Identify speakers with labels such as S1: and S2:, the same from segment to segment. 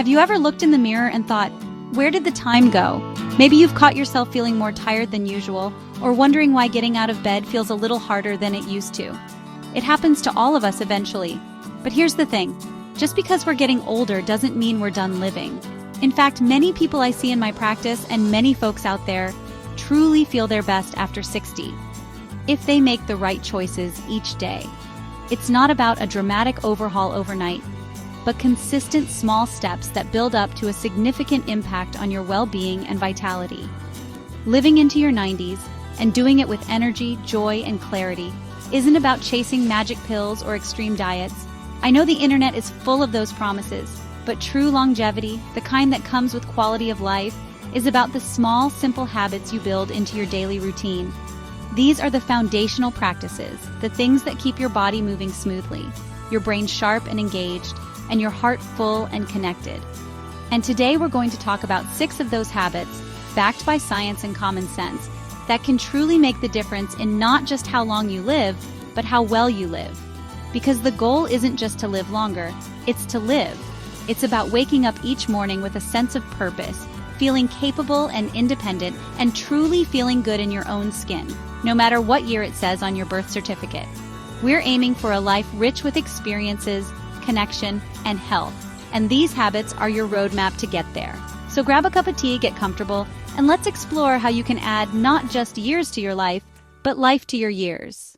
S1: Have you ever looked in the mirror and thought, where did the time go? Maybe you've caught yourself feeling more tired than usual, or wondering why getting out of bed feels a little harder than it used to. It happens to all of us eventually. But here's the thing, just because we're getting older doesn't mean we're done living. In fact, many people I see in my practice and many folks out there truly feel their best after 60, if they make the right choices each day. It's not about a dramatic overhaul overnight, but consistent small steps that build up to a significant impact on your well-being and vitality. Living into your 90s and doing it with energy, joy, and clarity isn't about chasing magic pills or extreme diets. I know the internet is full of those promises, but true longevity, the kind that comes with quality of life, is about the small, simple habits you build into your daily routine. These are the foundational practices, the things that keep your body moving smoothly, your brain sharp and engaged, and your heart full and connected. And today we're going to talk about 6 of those habits, backed by science and common sense, that can truly make the difference in not just how long you live, but how well you live. Because the goal isn't just to live longer, it's to live. It's about waking up each morning with a sense of purpose, feeling capable and independent, and truly feeling good in your own skin, no matter what year it says on your birth certificate. We're aiming for a life rich with experiences, connection, and health, and these habits are your roadmap to get there. So grab a cup of tea, get comfortable, and let's explore how you can add not just years to your life, but life to your years.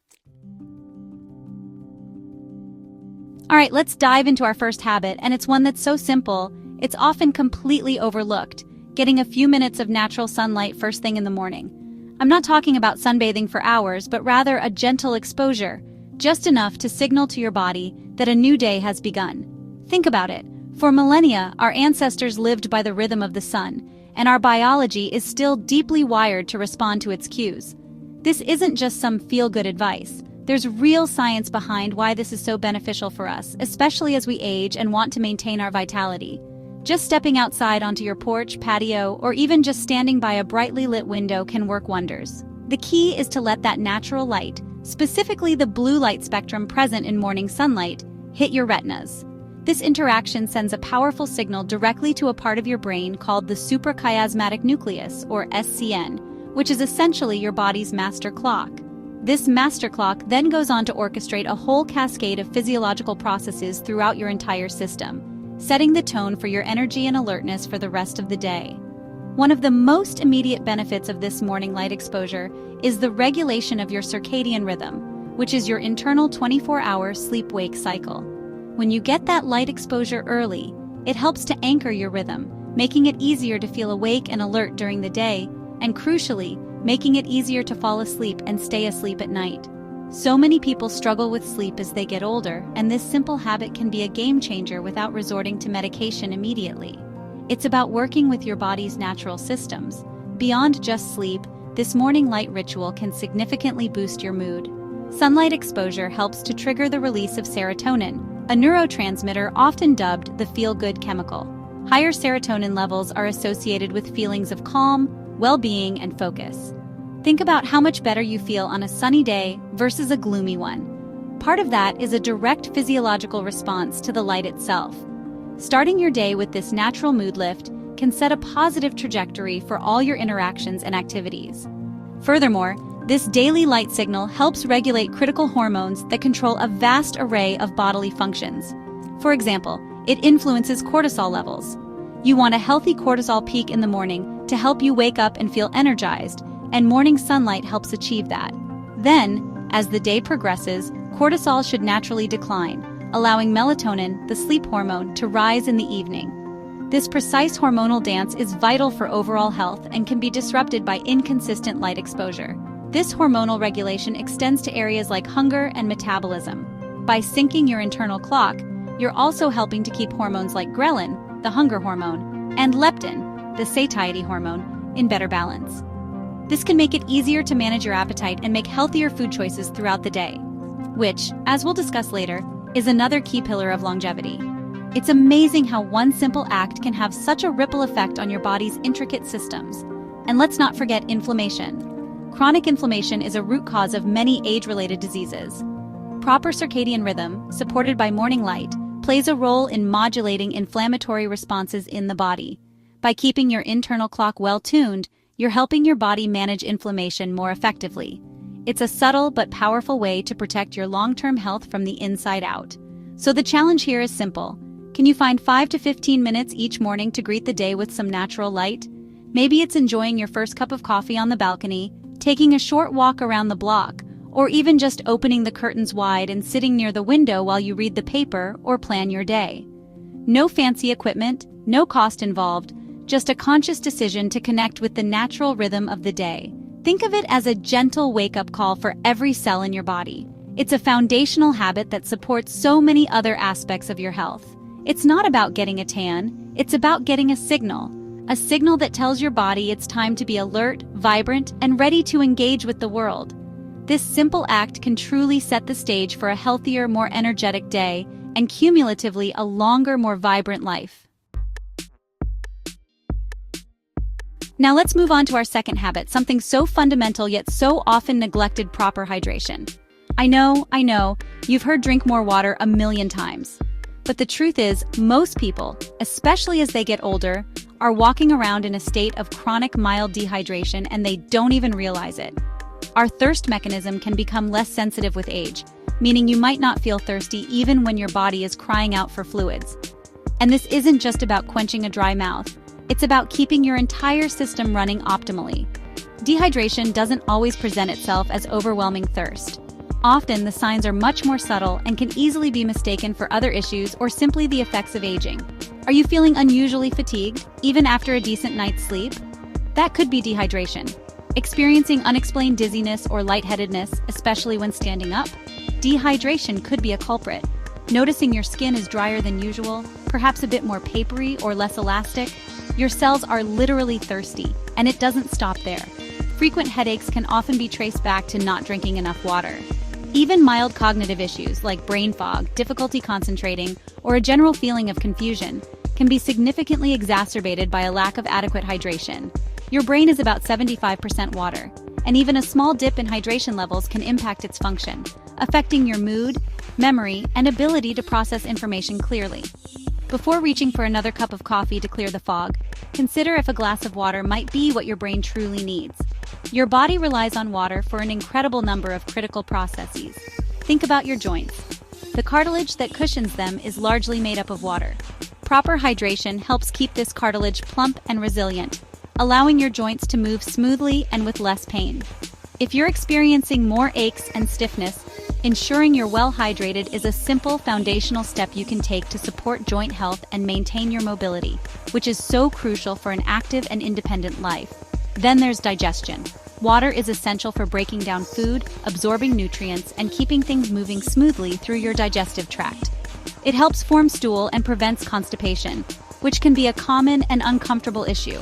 S1: All right, let's dive into our first habit, and it's one that's so simple, it's often completely overlooked: getting a few minutes of natural sunlight first thing in the morning. I'm not talking about sunbathing for hours, but rather a gentle exposure, just enough to signal to your body that a new day has begun. Think about it. For millennia, our ancestors lived by the rhythm of the sun, and our biology is still deeply wired to respond to its cues. This isn't just some feel-good advice. There's real science behind why this is so beneficial for us, especially as we age and want to maintain our vitality. Just stepping outside onto your porch, patio, or even just standing by a brightly lit window can work wonders. The key is to let that natural light, specifically the blue light spectrum present in morning sunlight, hit your retinas. This interaction sends a powerful signal directly to a part of your brain called the suprachiasmatic nucleus, or SCN, which is essentially your body's master clock. This master clock then goes on to orchestrate a whole cascade of physiological processes throughout your entire system, setting the tone for your energy and alertness for the rest of the day. One of the most immediate benefits of this morning light exposure is the regulation of your circadian rhythm, which is your internal 24-hour sleep-wake cycle. When you get that light exposure early, it helps to anchor your rhythm, making it easier to feel awake and alert during the day, and crucially, making it easier to fall asleep and stay asleep at night. So many people struggle with sleep as they get older, and this simple habit can be a game changer without resorting to medication immediately. It's about working with your body's natural systems. Beyond just sleep, this morning light ritual can significantly boost your mood. Sunlight exposure helps to trigger the release of serotonin, a neurotransmitter often dubbed the feel-good chemical. Higher serotonin levels are associated with feelings of calm, well-being, and focus. Think about how much better you feel on a sunny day versus a gloomy one. Part of that is a direct physiological response to the light itself. Starting your day with this natural mood lift can set a positive trajectory for all your interactions and activities. Furthermore, this daily light signal helps regulate critical hormones that control a vast array of bodily functions. For example, it influences cortisol levels. You want a healthy cortisol peak in the morning to help you wake up and feel energized, and morning sunlight helps achieve that. Then, as the day progresses, cortisol should naturally decline, allowing melatonin, the sleep hormone, to rise in the evening. This precise hormonal dance is vital for overall health and can be disrupted by inconsistent light exposure. This hormonal regulation extends to areas like hunger and metabolism. By syncing your internal clock, you're also helping to keep hormones like ghrelin, the hunger hormone, and leptin, the satiety hormone, in better balance. This can make it easier to manage your appetite and make healthier food choices throughout the day, which, as we'll discuss later, is another key pillar of longevity. It's amazing how one simple act can have such a ripple effect on your body's intricate systems. And let's not forget inflammation. Chronic inflammation is a root cause of many age-related diseases. Proper circadian rhythm, supported by morning light, plays a role in modulating inflammatory responses in the body. By keeping your internal clock well-tuned, you're helping your body manage inflammation more effectively. It's a subtle but powerful way to protect your long-term health from the inside out. So the challenge here is simple. Can you find 5 to 15 minutes each morning to greet the day with some natural light? Maybe it's enjoying your first cup of coffee on the balcony, taking a short walk around the block, or even just opening the curtains wide and sitting near the window while you read the paper or plan your day. No fancy equipment, no cost involved, just a conscious decision to connect with the natural rhythm of the day. Think of it as a gentle wake-up call for every cell in your body. It's a foundational habit that supports so many other aspects of your health. It's not about getting a tan, it's about getting a signal that tells your body it's time to be alert, vibrant, and ready to engage with the world. This simple act can truly set the stage for a healthier, more energetic day, and cumulatively a longer, more vibrant life. Now let's move on to our second habit, something so fundamental yet so often neglected: proper hydration. I know, you've heard drink more water a million times. But the truth is, most people, especially as they get older, are walking around in a state of chronic mild dehydration and they don't even realize it. Our thirst mechanism can become less sensitive with age, meaning you might not feel thirsty even when your body is crying out for fluids. And this isn't just about quenching a dry mouth. It's about keeping your entire system running optimally. Dehydration doesn't always present itself as overwhelming thirst. Often, the signs are much more subtle and can easily be mistaken for other issues or simply the effects of aging. Are you feeling unusually fatigued, even after a decent night's sleep? That could be dehydration. Experiencing unexplained dizziness or lightheadedness, especially when standing up? Dehydration could be a culprit. Noticing your skin is drier than usual, perhaps a bit more papery or less elastic? Your cells are literally thirsty, and it doesn't stop there. Frequent headaches can often be traced back to not drinking enough water. Even mild cognitive issues like brain fog, difficulty concentrating, or a general feeling of confusion can be significantly exacerbated by a lack of adequate hydration. Your brain is about 75% water, and even a small dip in hydration levels can impact its function, affecting your mood, memory, and ability to process information clearly. Before reaching for another cup of coffee to clear the fog, consider if a glass of water might be what your brain truly needs. Your body relies on water for an incredible number of critical processes. Think about your joints. The cartilage that cushions them is largely made up of water. Proper hydration helps keep this cartilage plump and resilient, allowing your joints to move smoothly and with less pain. If you're experiencing more aches and stiffness, ensuring you're well hydrated is a simple foundational step you can take to support joint health and maintain your mobility, which is so crucial for an active and independent life. Then there's digestion. Water is essential for breaking down food, absorbing nutrients, and keeping things moving smoothly through your digestive tract. It helps form stool and prevents constipation, which can be a common and uncomfortable issue.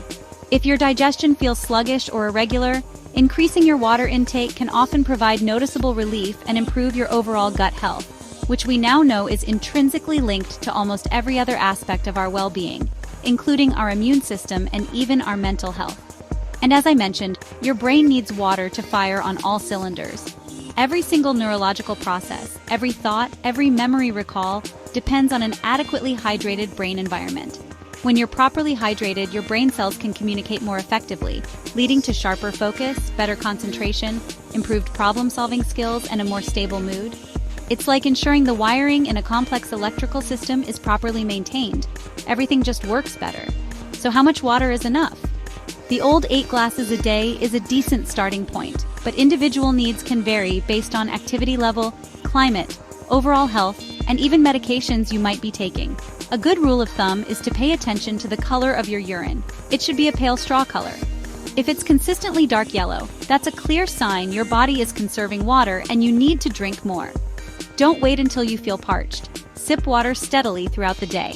S1: If your digestion feels sluggish or irregular, increasing your water intake can often provide noticeable relief and improve your overall gut health, which we now know is intrinsically linked to almost every other aspect of our well-being, including our immune system and even our mental health. And as I mentioned, your brain needs water to fire on all cylinders. Every single neurological process, every thought, every memory recall depends on an adequately hydrated brain environment. When you're properly hydrated, your brain cells can communicate more effectively, leading to sharper focus, better concentration, improved problem-solving skills, and a more stable mood. It's like ensuring the wiring in a complex electrical system is properly maintained. Everything just works better. So how much water is enough? The old 8 glasses a day is a decent starting point, but individual needs can vary based on activity level, climate, overall health, and even medications you might be taking. A good rule of thumb is to pay attention to the color of your urine. It should be a pale straw color. If it's consistently dark yellow, that's a clear sign your body is conserving water and you need to drink more. Don't wait until you feel parched. Sip water steadily throughout the day.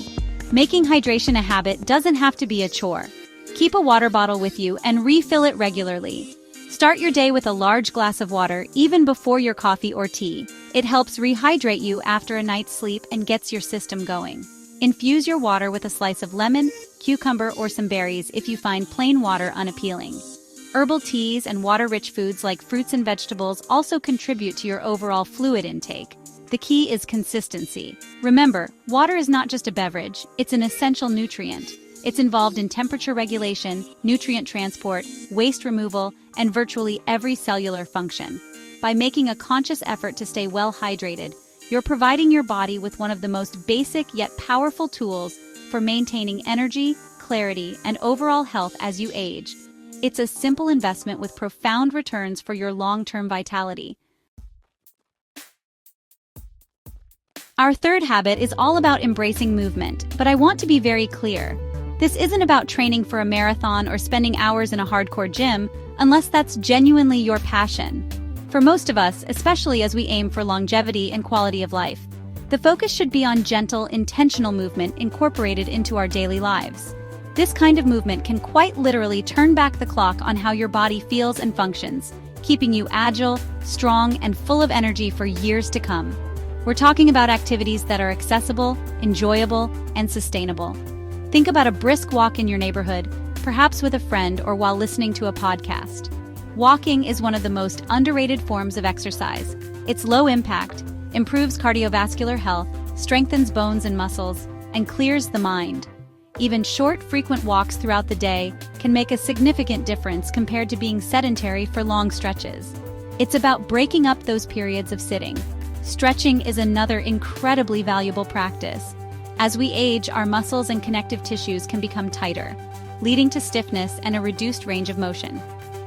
S1: Making hydration a habit doesn't have to be a chore. Keep a water bottle with you and refill it regularly. Start your day with a large glass of water even before your coffee or tea. It helps rehydrate you after a night's sleep and gets your system going. Infuse your water with a slice of lemon, cucumber, or some berries if you find plain water unappealing. Herbal teas and water-rich foods like fruits and vegetables also contribute to your overall fluid intake. The The key is consistency. Remember, water is not just a beverage, it's an essential nutrient. It's involved in temperature regulation, nutrient transport, waste removal, and virtually every cellular function. By making a conscious effort to stay well hydrated, you're providing your body with one of the most basic yet powerful tools for maintaining energy, clarity, and overall health as you age. It's a simple investment with profound returns for your long-term vitality. Our third habit is all about embracing movement, but I want to be very clear. This isn't about training for a marathon or spending hours in a hardcore gym, unless that's genuinely your passion. For most of us, especially as we aim for longevity and quality of life, the focus should be on gentle, intentional movement incorporated into our daily lives. This kind of movement can quite literally turn back the clock on how your body feels and functions, keeping you agile, strong, and full of energy for years to come. We're talking about activities that are accessible, enjoyable, and sustainable. Think about a brisk walk in your neighborhood, perhaps with a friend or while listening to a podcast. Walking is one of the most underrated forms of exercise. It's low impact, improves cardiovascular health, strengthens bones and muscles, and clears the mind. Even short, frequent walks throughout the day can make a significant difference compared to being sedentary for long stretches. It's about breaking up those periods of sitting. Stretching is another incredibly valuable practice. As we age, our muscles and connective tissues can become tighter, leading to stiffness and a reduced range of motion.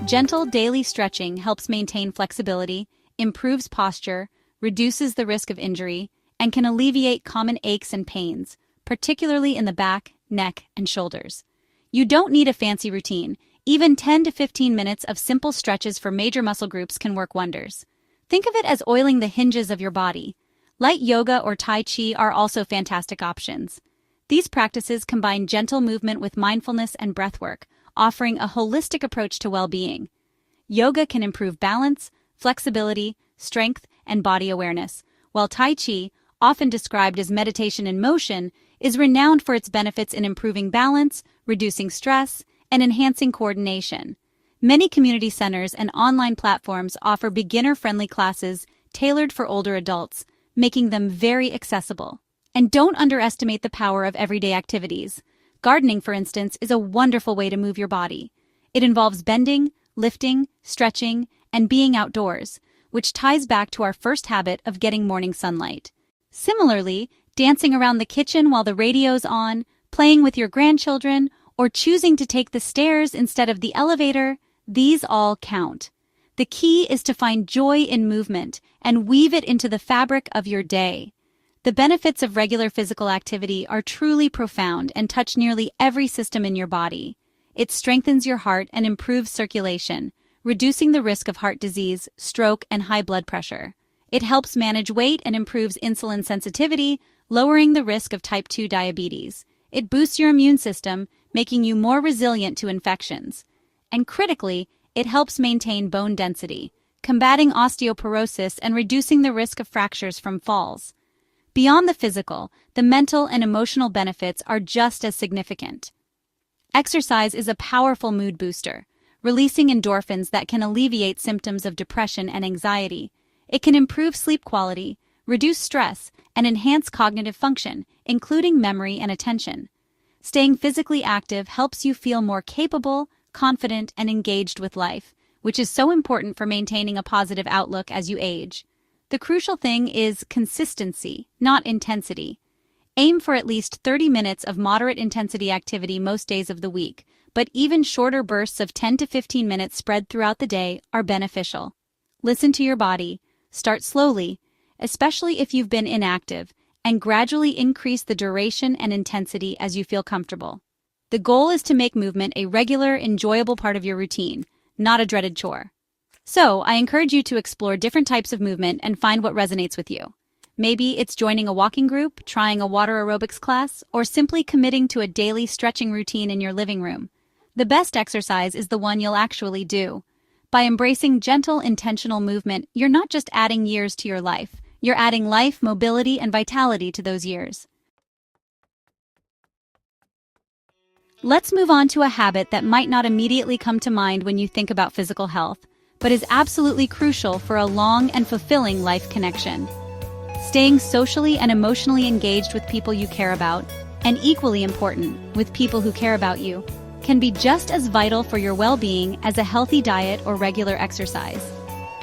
S1: Gentle daily stretching helps maintain flexibility, improves posture, reduces the risk of injury, and can alleviate common aches and pains, particularly in the back, neck, and shoulders. You don't need a fancy routine. Even 10 to 15 minutes of simple stretches for major muscle groups can work wonders. Think of it as oiling the hinges of your body. Light yoga or Tai Chi are also fantastic options. These practices combine gentle movement with mindfulness and breathwork, offering a holistic approach to well-being. Yoga can improve balance, flexibility, strength, and body awareness, while Tai Chi, often described as meditation in motion, is renowned for its benefits in improving balance, reducing stress, and enhancing coordination. Many community centers and online platforms offer beginner-friendly classes tailored for older adults, making them very accessible. And don't underestimate the power of everyday activities. Gardening, for instance, is a wonderful way to move your body. It involves bending, lifting, stretching, and being outdoors, which ties back to our first habit of getting morning sunlight. Similarly, dancing around the kitchen while the radio's on, playing with your grandchildren, or choosing to take the stairs instead of the elevator, these all count. The key is to find joy in movement and weave it into the fabric of your day. The benefits of regular physical activity are truly profound and touch nearly every system in your body. It strengthens your heart and improves circulation, reducing the risk of heart disease, stroke, and high blood pressure. It helps manage weight and improves insulin sensitivity, lowering the risk of type 2 diabetes. It boosts your immune system, making you more resilient to infections. And critically, it helps maintain bone density, combating osteoporosis and reducing the risk of fractures from falls. Beyond the physical, the mental and emotional benefits are just as significant. Exercise is a powerful mood booster, releasing endorphins that can alleviate symptoms of depression and anxiety. It can improve sleep quality, reduce stress, and enhance cognitive function, including memory and attention. Staying physically active helps you feel more capable, confident, and engaged with life, which is so important for maintaining a positive outlook as you age. The crucial thing is consistency, not intensity. Aim for at least 30 minutes of moderate intensity activity most days of the week, but even shorter bursts of 10 to 15 minutes spread throughout the day are beneficial. Listen to your body, start slowly, especially if you've been inactive, and gradually increase the duration and intensity as you feel comfortable. The goal is to make movement a regular, enjoyable part of your routine, not a dreaded chore. So, I encourage you to explore different types of movement and find what resonates with you. Maybe it's joining a walking group, trying a water aerobics class, or simply committing to a daily stretching routine in your living room. The best exercise is the one you'll actually do. By embracing gentle, intentional movement, you're not just adding years to your life, you're adding life, mobility, and vitality to those years. Let's move on to a habit that might not immediately come to mind when you think about physical health, but is absolutely crucial for a long and fulfilling life connection. Staying socially and emotionally engaged with people you care about, and equally important, with people who care about you, can be just as vital for your well-being as a healthy diet or regular exercise.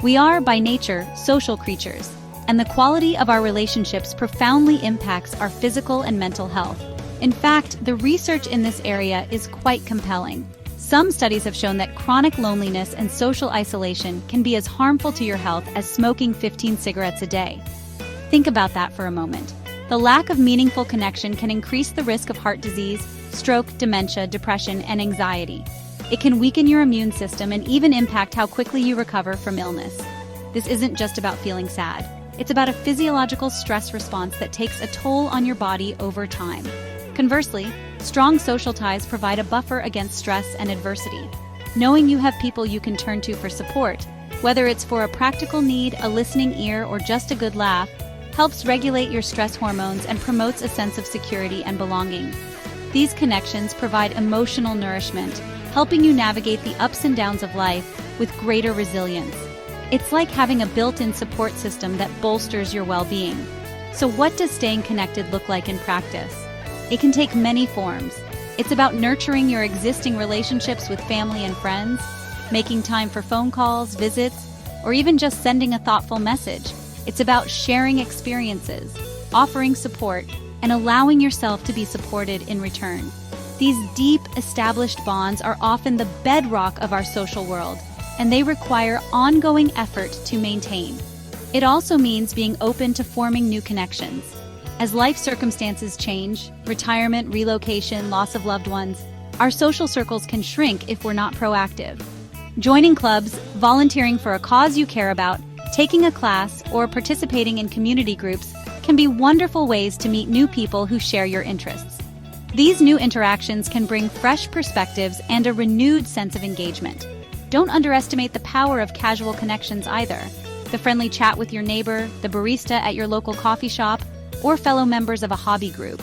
S1: We are, by nature, social creatures, and the quality of our relationships profoundly impacts our physical and mental health. In fact, the research in this area is quite compelling. Some studies have shown that chronic loneliness and social isolation can be as harmful to your health as smoking 15 cigarettes a day. Think about that for a moment. The lack of meaningful connection can increase the risk of heart disease, stroke, dementia, depression, and anxiety. It can weaken your immune system and even impact how quickly you recover from illness. This isn't just about feeling sad. It's about a physiological stress response that takes a toll on your body over time. Conversely, strong social ties provide a buffer against stress and adversity. Knowing you have people you can turn to for support, whether it's for a practical need, a listening ear, or just a good laugh, helps regulate your stress hormones and promotes a sense of security and belonging. These connections provide emotional nourishment, helping you navigate the ups and downs of life with greater resilience. It's like having a built-in support system that bolsters your well-being. So what does staying connected look like in practice? It can take many forms. It's about nurturing your existing relationships with family and friends, making time for phone calls, visits, or even just sending a thoughtful message. It's about sharing experiences, offering support, and allowing yourself to be supported in return. These deep, established bonds are often the bedrock of our social world, and they require ongoing effort to maintain. It also means being open to forming new connections. As life circumstances change, retirement, relocation, loss of loved ones, our social circles can shrink if we're not proactive. Joining clubs, volunteering for a cause you care about, taking a class, or participating in community groups can be wonderful ways to meet new people who share your interests. These new interactions can bring fresh perspectives and a renewed sense of engagement. Don't underestimate the power of casual connections either. The friendly chat with your neighbor, the barista at your local coffee shop, or fellow members of a hobby group.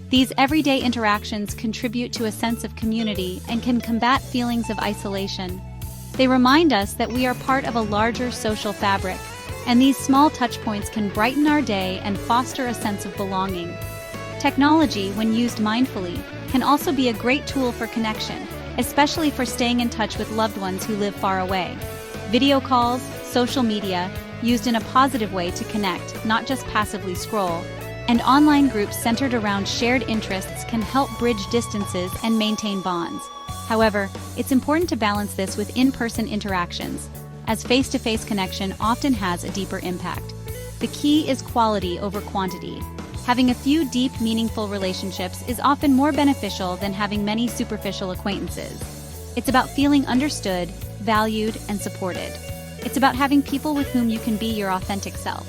S1: These everyday interactions contribute to a sense of community and can combat feelings of isolation. They remind us that we are part of a larger social fabric, and these small touchpoints can brighten our day and foster a sense of belonging. Technology, when used mindfully, can also be a great tool for connection, especially for staying in touch with loved ones who live far away. Video calls, social media, used in a positive way to connect, not just passively scroll, and online groups centered around shared interests can help bridge distances and maintain bonds. However, it's important to balance this with in-person interactions, as face-to-face connection often has a deeper impact. The key is quality over quantity. Having a few deep, meaningful relationships is often more beneficial than having many superficial acquaintances. It's about feeling understood, valued, and supported. It's about having people with whom you can be your authentic self.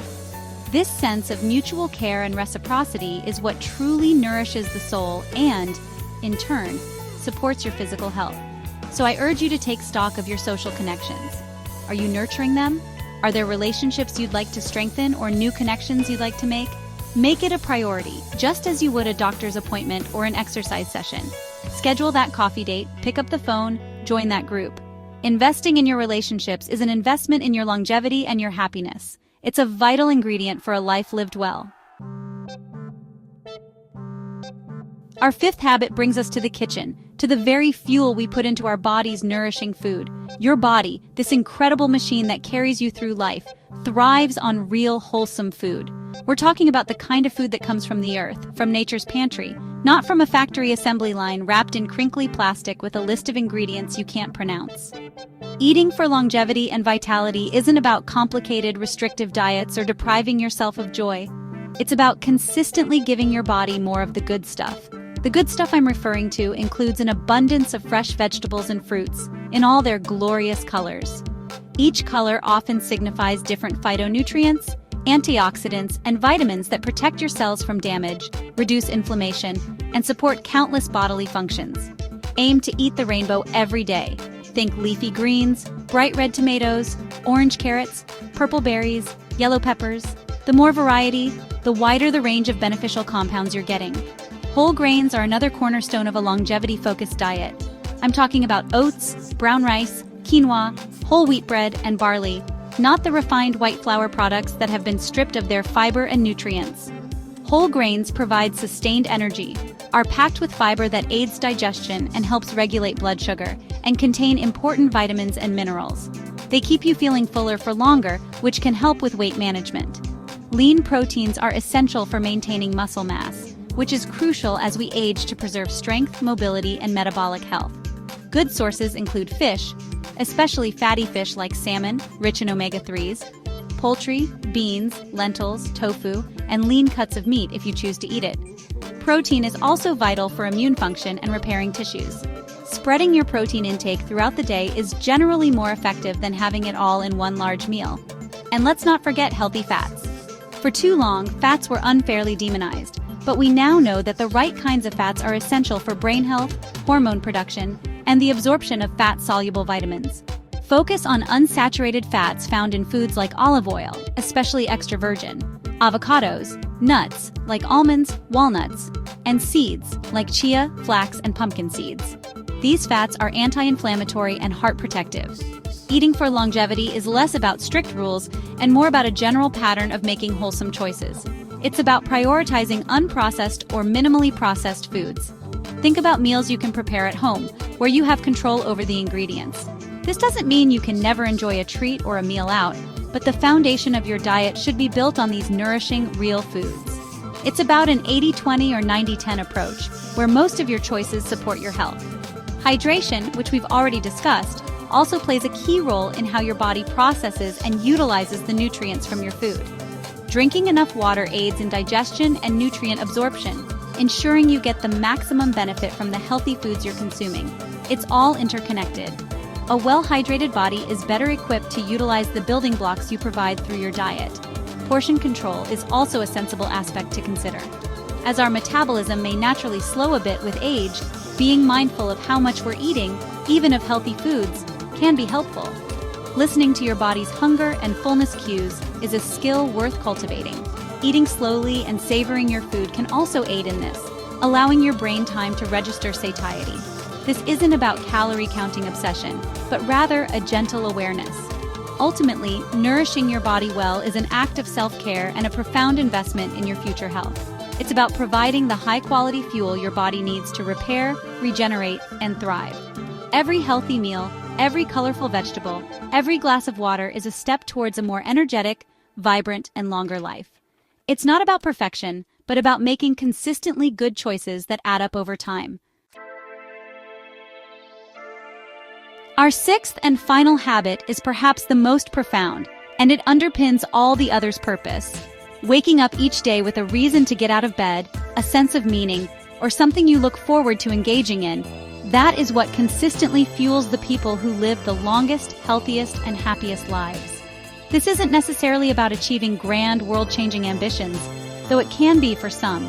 S1: This sense of mutual care and reciprocity is what truly nourishes the soul and, in turn, supports your physical health. So I urge you to take stock of your social connections. Are you nurturing them? Are there relationships you'd like to strengthen or new connections you'd like to make? Make it a priority, just as you would a doctor's appointment or an exercise session. Schedule that coffee date, pick up the phone, join that group. Investing in your relationships is an investment in your longevity and your happiness. It's a vital ingredient for a life lived well. Our fifth habit brings us to the kitchen, to the very fuel we put into our body's nourishing food. Your body, this incredible machine that carries you through life, thrives on real, wholesome food. We're talking about the kind of food that comes from the earth, from nature's pantry, not from a factory assembly line wrapped in crinkly plastic with a list of ingredients you can't pronounce. Eating for longevity and vitality isn't about complicated, restrictive diets or depriving yourself of joy. It's about consistently giving your body more of the good stuff. The good stuff I'm referring to includes an abundance of fresh vegetables and fruits in all their glorious colors. Each color often signifies different phytonutrients, antioxidants, and vitamins that protect your cells from damage, reduce inflammation, and support countless bodily functions. Aim to eat the rainbow every day. Think leafy greens, bright red tomatoes, orange carrots, purple berries, yellow peppers. The more variety, the wider the range of beneficial compounds you're getting. Whole grains are another cornerstone of a longevity-focused diet. I'm talking about oats, brown rice, quinoa, whole wheat bread, and barley. not the refined white flour products that have been stripped of their fiber and nutrients. Whole grains provide sustained energy, are packed with fiber that aids digestion and helps regulate blood sugar, and contain important vitamins and minerals. They keep you feeling fuller for longer, which can help with weight management. Lean proteins are essential for maintaining muscle mass, which is crucial as we age to preserve strength, mobility, and metabolic health. Good sources include fish, especially fatty fish like salmon, rich in omega-3s, poultry, beans, lentils, tofu, and lean cuts of meat if you choose to eat it. Protein is also vital for immune function and repairing tissues. Spreading your protein intake throughout the day is generally more effective than having it all in one large meal. And let's not forget healthy fats. For too long, fats were unfairly demonized, but we now know that the right kinds of fats are essential for brain health, hormone production, and the absorption of fat-soluble vitamins. Focus on unsaturated fats found in foods like olive oil, especially extra virgin, avocados, nuts like almonds, walnuts, and seeds like chia, flax, and pumpkin seeds. These fats are anti-inflammatory and heart protective. Eating for longevity is less about strict rules and more about a general pattern of making wholesome choices. It's about prioritizing unprocessed or minimally processed foods. Think about meals you can prepare at home, where you have control over the ingredients. This doesn't mean you can never enjoy a treat or a meal out, but the foundation of your diet should be built on these nourishing, real foods. It's about an 80-20 or 90-10 approach, where most of your choices support your health. Hydration, which we've already discussed, also plays a key role in how your body processes and utilizes the nutrients from your food. Drinking enough water aids in digestion and nutrient absorption, ensuring you get the maximum benefit from the healthy foods you're consuming. It's all interconnected. A well-hydrated body is better equipped to utilize the building blocks you provide through your diet. Portion control is also a sensible aspect to consider. As our metabolism may naturally slow a bit with age, being mindful of how much we're eating, even of healthy foods, can be helpful. Listening to your body's hunger and fullness cues is a skill worth cultivating. Eating slowly and savoring your food can also aid in this, allowing your brain time to register satiety. This isn't about calorie counting obsession, but rather a gentle awareness. Ultimately, nourishing your body well is an act of self-care and a profound investment in your future health. It's about providing the high-quality fuel your body needs to repair, regenerate, and thrive. Every healthy meal, every colorful vegetable, every glass of water is a step towards a more energetic, vibrant, and longer life. It's not about perfection, but about making consistently good choices that add up over time. Our sixth and final habit is perhaps the most profound, and it underpins all the others' purpose. Waking up each day with a reason to get out of bed, a sense of meaning, or something you look forward to engaging in, that is what consistently fuels the people who live the longest, healthiest, and happiest lives. This isn't necessarily about achieving grand, world-changing ambitions, though it can be for some.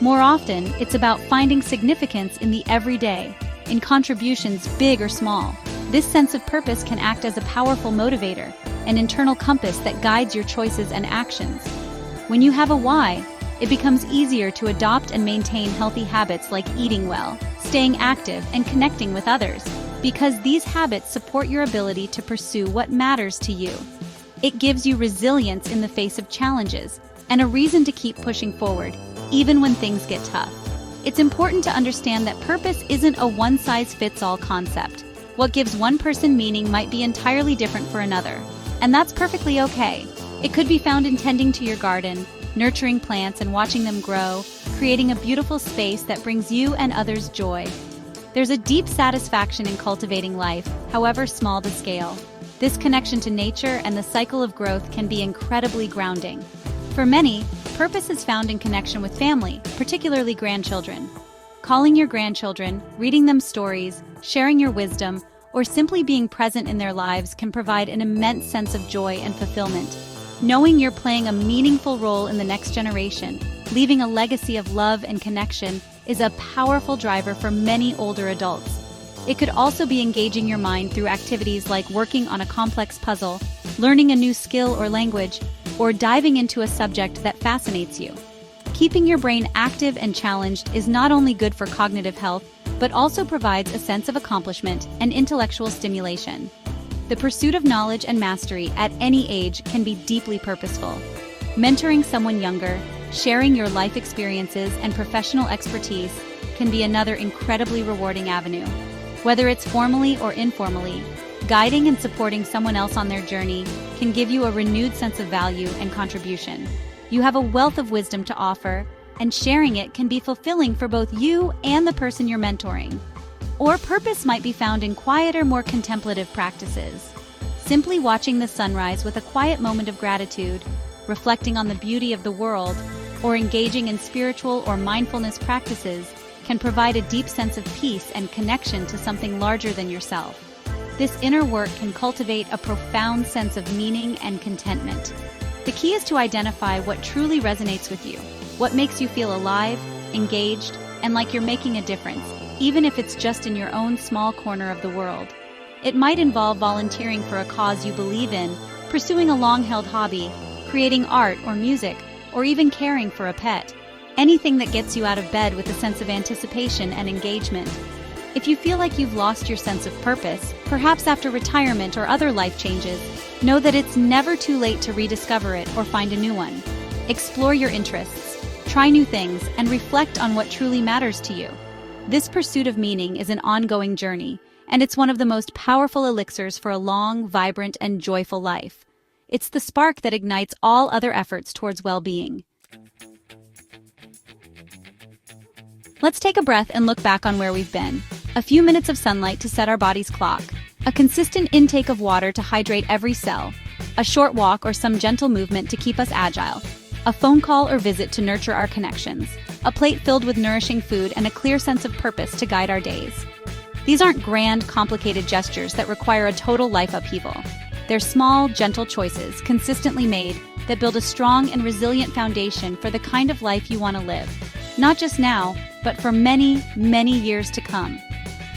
S1: More often, it's about finding significance in the everyday, in contributions big or small. This sense of purpose can act as a powerful motivator, an internal compass that guides your choices and actions. When you have a why, it becomes easier to adopt and maintain healthy habits like eating well, staying active, and connecting with others, because these habits support your ability to pursue what matters to you. It gives you resilience in the face of challenges and a reason to keep pushing forward, even when things get tough. It's important to understand that purpose isn't a one-size-fits-all concept. What gives one person meaning might be entirely different for another, and that's perfectly okay. It could be found in tending to your garden, nurturing plants and watching them grow, creating a beautiful space that brings you and others joy. There's a deep satisfaction in cultivating life, however small the scale. This connection to nature and the cycle of growth can be incredibly grounding. For many, purpose is found in connection with family, particularly grandchildren. Calling your grandchildren, reading them stories, sharing your wisdom, or simply being present in their lives can provide an immense sense of joy and fulfillment. Knowing you're playing a meaningful role in the next generation, leaving a legacy of love and connection, is a powerful driver for many older adults. It could also be engaging your mind through activities like working on a complex puzzle, learning a new skill or language, or diving into a subject that fascinates you. Keeping your brain active and challenged is not only good for cognitive health, but also provides a sense of accomplishment and intellectual stimulation. The pursuit of knowledge and mastery at any age can be deeply purposeful. Mentoring someone younger, sharing your life experiences and professional expertise can be another incredibly rewarding avenue. Whether it's formally or informally, guiding and supporting someone else on their journey can give you a renewed sense of value and contribution. You have a wealth of wisdom to offer, and sharing it can be fulfilling for both you and the person you're mentoring. Or purpose might be found in quieter, more contemplative practices. Simply watching the sunrise with a quiet moment of gratitude, reflecting on the beauty of the world, or engaging in spiritual or mindfulness practices can provide a deep sense of peace and connection to something larger than yourself. This inner work can cultivate a profound sense of meaning and contentment. The key is to identify what truly resonates with you, what makes you feel alive, engaged, and like you're making a difference, even if it's just in your own small corner of the world. It might involve volunteering for a cause you believe in, pursuing a long-held hobby, creating art or music, or even caring for a pet. Anything that gets you out of bed with a sense of anticipation and engagement. If you feel like you've lost your sense of purpose, perhaps after retirement or other life changes, know that it's never too late to rediscover it or find a new one. Explore your interests, try new things, and reflect on what truly matters to you. This pursuit of meaning is an ongoing journey, and it's one of the most powerful elixirs for a long, vibrant, and joyful life. It's the spark that ignites all other efforts towards well-being. Let's take a breath and look back on where we've been. A few minutes of sunlight to set our body's clock, a consistent intake of water to hydrate every cell, a short walk or some gentle movement to keep us agile, a phone call or visit to nurture our connections, a plate filled with nourishing food, and a clear sense of purpose to guide our days. These aren't grand, complicated gestures that require a total life upheaval. They're small, gentle choices, consistently made, that build a strong and resilient foundation for the kind of life you want to live. Not just now, but for many, many years to come.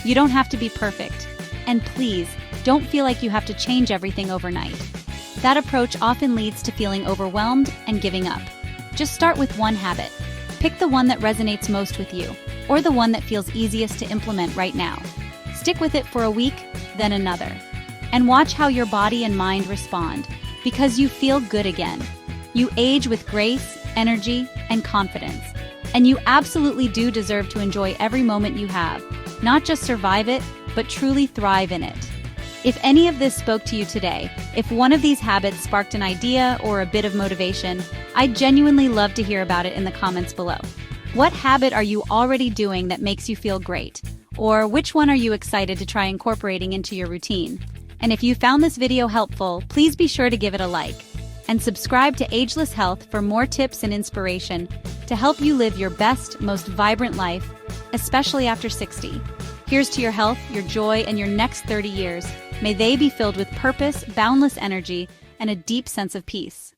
S1: You don't have to be perfect. And please, don't feel like you have to change everything overnight. That approach often leads to feeling overwhelmed and giving up. Just start with one habit. Pick the one that resonates most with you, or the one that feels easiest to implement right now. Stick with it for a week, then another. And watch how your body and mind respond, because you feel good again. You age with grace, energy, and confidence. And you absolutely do deserve to enjoy every moment you have, not just survive it, but truly thrive in it. If any of this spoke to you today, if one of these habits sparked an idea or a bit of motivation, I'd genuinely love to hear about it in the comments below. What habit are you already doing that makes you feel great? Or which one are you excited to try incorporating into your routine? And if you found this video helpful, please be sure to give it a like. And subscribe to Ageless Health for more tips and inspiration to help you live your best, most vibrant life, especially after 60. Here's to your health, your joy, and your next 30 years. May they be filled with purpose, boundless energy, and a deep sense of peace.